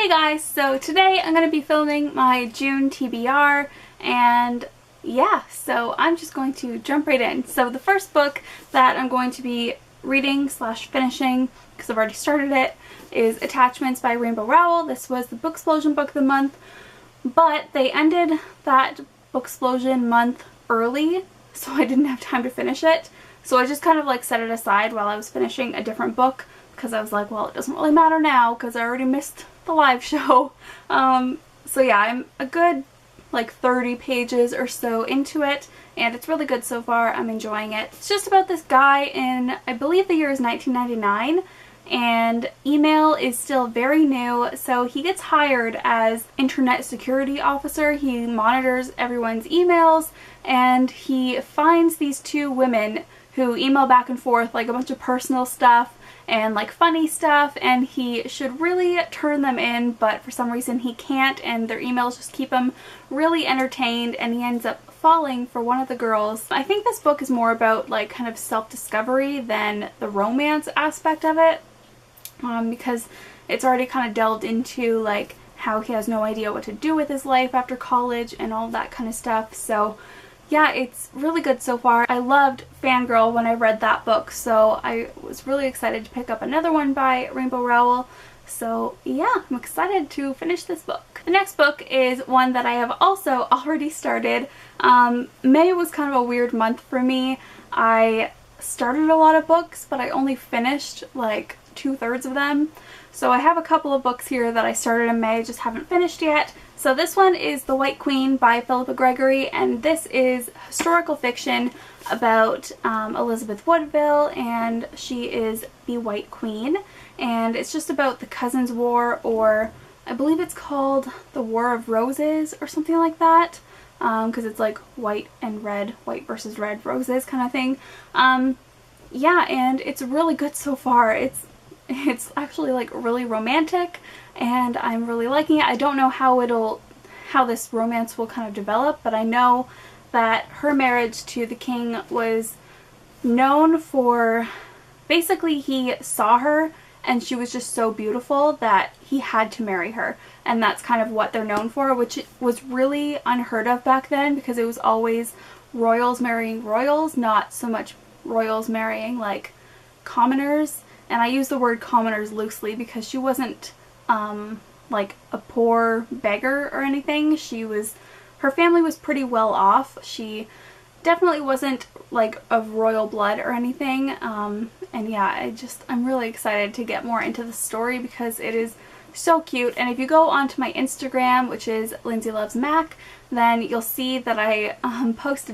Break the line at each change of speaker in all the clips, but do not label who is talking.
Hey guys, so today I'm going to be filming my June TBR, and yeah, so I'm just going to jump right in. So the first book that I'm going to be reading slash finishing, because I've already started it, is Attachments by Rainbow Rowell. This was the Booksplosion book of the month, but they ended that Booksplosion month early, so I didn't have time to finish it. So I just kind of like set it aside while I was finishing a different book, because I was like, well, it doesn't really matter now because I already missed the live show. So yeah, I'm a good like 30 pages or so into it, and it's really good so far. I'm enjoying it. It's just about this guy in, I believe the year is 1999, and email is still very new, so he gets hired as internet security officer. He monitors everyone's emails, and he finds these two women who email back and forth like a bunch of personal stuff and like funny stuff, and he should really turn them in, but for some reason he can't, and their emails just keep him really entertained, and he ends up falling for one of the girls. I think this book is more about like kind of self-discovery than the romance aspect of it, because it's already kind of delved into like how he has no idea what to do with his life after college and all that kind of stuff. So yeah, it's really good so far. I loved Fangirl when I read that book, so I was really excited to pick up another one by Rainbow Rowell. So yeah, I'm excited to finish this book. The next book is one that I have also already started. May was kind of a weird month for me. I started a lot of books, but I only finished like 2/3 of them. So I have a couple of books here that I started in May, just haven't finished yet. So this one is The White Queen by Philippa Gregory, and this is historical fiction about Elizabeth Woodville, and she is the White Queen, and it's just about the Cousins' War, or I believe it's called the War of Roses or something like that, because it's like white and red, white versus red roses kind of thing. Yeah, and it's really good so far. It's actually like really romantic, and I'm really liking it. I don't know how this romance will kind of develop, but I know that her marriage to the king was known for, basically he saw her and she was just so beautiful that he had to marry her, and that's kind of what they're known for, which was really unheard of back then, because it was always royals marrying royals, not so much royals marrying like commoners. And I use the word commoners loosely because she wasn't like a poor beggar or anything. Her family was pretty well off. She definitely wasn't like of royal blood or anything. And yeah, I'm really excited to get more into the story because it is so cute. And if you go onto my Instagram, which is Lindsay Loves Mac, then you'll see that I post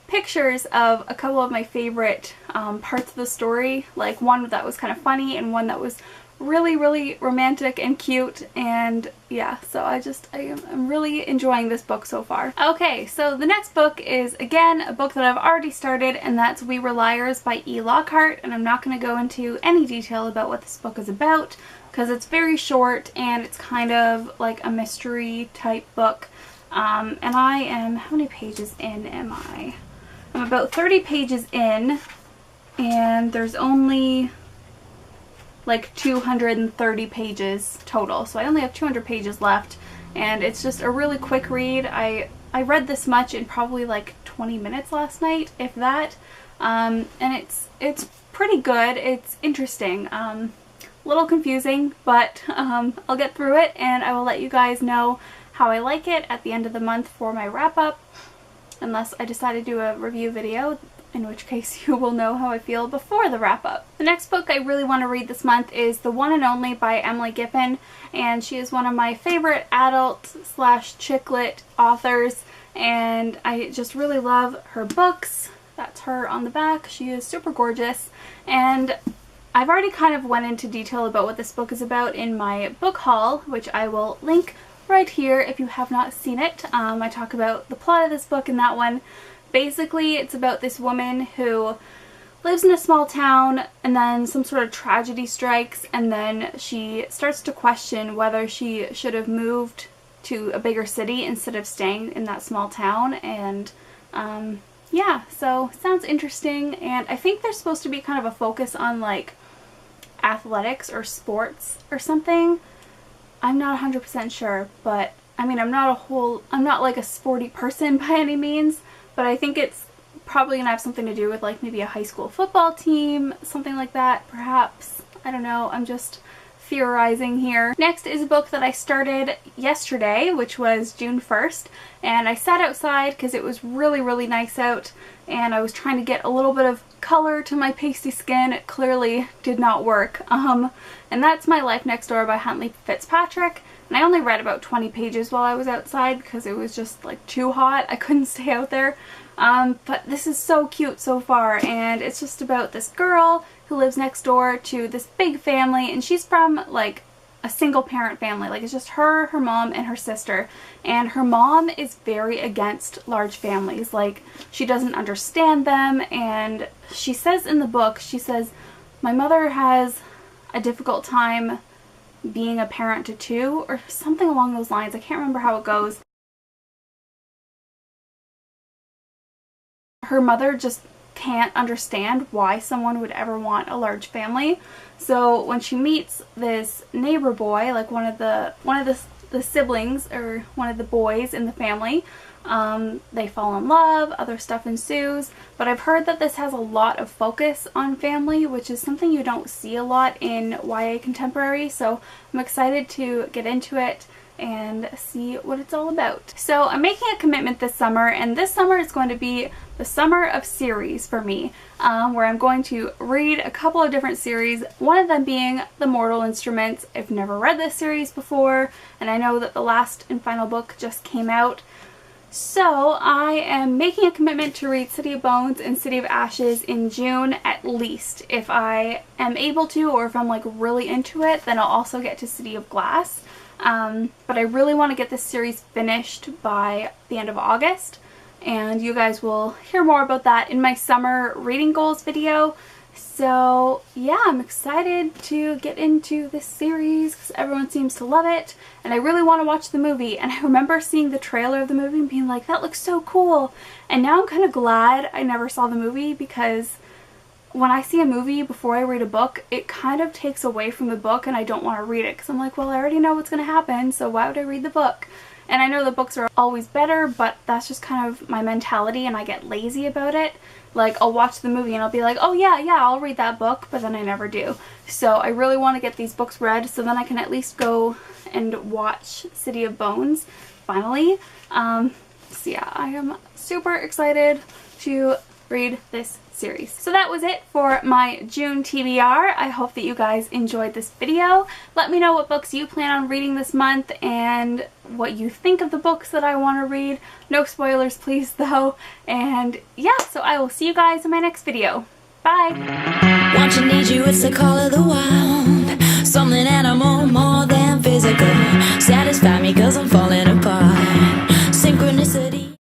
pictures of a couple of my favorite parts of the story, like one that was kind of funny and one that was really, really romantic and cute. And yeah, so I'm really enjoying this book so far. Okay, so the next book is again a book that I've already started, and that's We Were Liars by E. Lockhart, and I'm not going to go into any detail about what this book is about because it's very short and it's kind of like a mystery type book. And I am, how many pages in am I? I'm about 30 pages in, and there's only like 230 pages total, so I only have 200 pages left, and it's just a really quick read. I read this much in probably like 20 minutes last night, if that, and it's pretty good. It's interesting, a little confusing, but I'll get through it, and I will let you guys know how I like it at the end of the month for my wrap-up. Unless I decide to do a review video, in which case you will know how I feel before the wrap-up. The next book I really want to read this month is The One and Only by Emily Giffin, and she is one of my favorite adult / chick lit authors, and I just really love her books. That's her on the back. She is super gorgeous, and I've already kind of went into detail about what this book is about in my book haul, which I will link right here if you have not seen it. I talk about the plot of this book in that one. Basically, it's about this woman who lives in a small town, and then some sort of tragedy strikes, and then she starts to question whether she should have moved to a bigger city instead of staying in that small town. And yeah, so sounds interesting, and I think there's supposed to be kind of a focus on like athletics or sports or something. I'm not 100% sure, but I mean, I'm not like a sporty person by any means, but I think it's probably gonna have something to do with like maybe a high school football team, something like that, perhaps. I don't know, I'm just theorizing here. Next is a book that I started yesterday, which was June 1st, and I sat outside because it was really, really nice out, and I was trying to get a little bit of color to my pasty skin. It clearly did not work. And that's My Life Next Door by Huntley Fitzpatrick, and I only read about 20 pages while I was outside because it was just like too hot. I couldn't stay out there. But this is so cute so far, and it's just about this girl who lives next door to this big family, and she's from like a single parent family. Like, it's just her mom, and her sister, and her mom is very against large families. Like, she doesn't understand them, and she says in the book, she says, my mother has a difficult time being a parent to two, or something along those lines. I can't remember how it goes. Her mother just can't understand why someone would ever want a large family. So when she meets this neighbor boy, like one of the siblings, or one of the boys in the family, they fall in love, other stuff ensues. But I've heard that this has a lot of focus on family, which is something you don't see a lot in YA contemporary, so I'm excited to get into it and see what it's all about. So I'm making a commitment this summer, and this summer is going to be the summer of series for me, where I'm going to read a couple of different series, one of them being The Mortal Instruments. I've never read this series before, and I know that the last and final book just came out. So I am making a commitment to read City of Bones and City of Ashes in June at least. If I am able to, or if I'm like really into it, then I'll also get to City of Glass. But I really want to get this series finished by the end of August, and you guys will hear more about that in my summer reading goals video. So yeah, I'm excited to get into this series because everyone seems to love it, and I really want to watch the movie. And I remember seeing the trailer of the movie and being like, that looks so cool, and now I'm kind of glad I never saw the movie, because when I see a movie before I read a book, it kind of takes away from the book, and I don't want to read it because I'm like, well, I already know what's going to happen, so why would I read the book? And I know the books are always better, but that's just kind of my mentality, and I get lazy about it. Like, I'll watch the movie and I'll be like, oh yeah, I'll read that book, but then I never do. So I really want to get these books read so then I can at least go and watch City of Bones finally. So yeah, I am super excited to read this series. So that was it for my June TBR. I hope that you guys enjoyed this video. Let me know what books you plan on reading this month and what you think of the books that I want to read. No spoilers please though. And yeah, so I will see you guys in my next video. Bye!
Want you, need you, it's the call of the wild. Something animal more